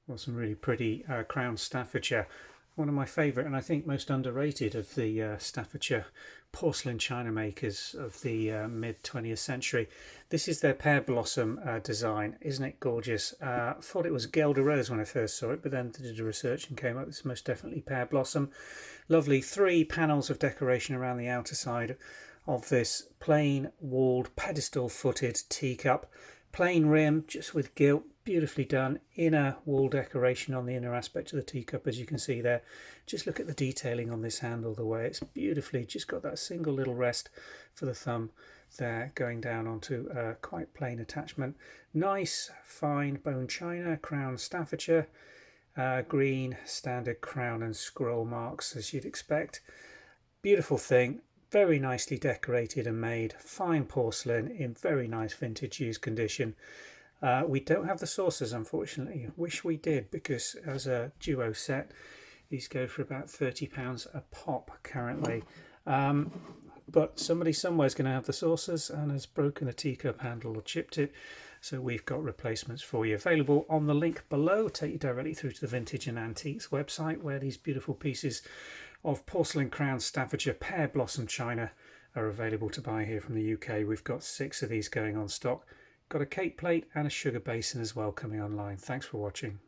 Well, some really pretty Crown Staffordshire. One of my favourite and I think most underrated of the Staffordshire porcelain china makers of the mid 20th century. This is their Pear Blossom design. Isn't it gorgeous? Thought it was Gelder Rose when I first saw it, but then did a research and came up it's most definitely Pear Blossom. Lovely 3 panels of decoration around the outer side of this plain walled pedestal footed teacup. Plain rim, just with gilt, beautifully done. Inner wall decoration on the inner aspect of the teacup, as you can see there. Just look at the detailing on this handle, the way it's beautifully just got that single little rest for the thumb there, going down onto a quite plain attachment. Nice, fine bone china, Crown Staffordshire. Green, standard crown and scroll marks, as you'd expect. Beautiful thing. Very nicely decorated and made, fine porcelain in very nice vintage used condition. We don't have the saucers, unfortunately. Wish we did, because as a duo set these go for about £30 a pop currently. But somebody somewhere is going to have the saucers and has broken a teacup handle or chipped it, so we've got replacements for you available on the link below. Take you directly through to the Vintage and Antiques website, where these beautiful pieces of porcelain Crown Staffordshire Pear Blossom china are available to buy here from the UK. We've got 6 of these going on stock. Got a cake plate and a sugar basin as well coming online. Thanks for watching.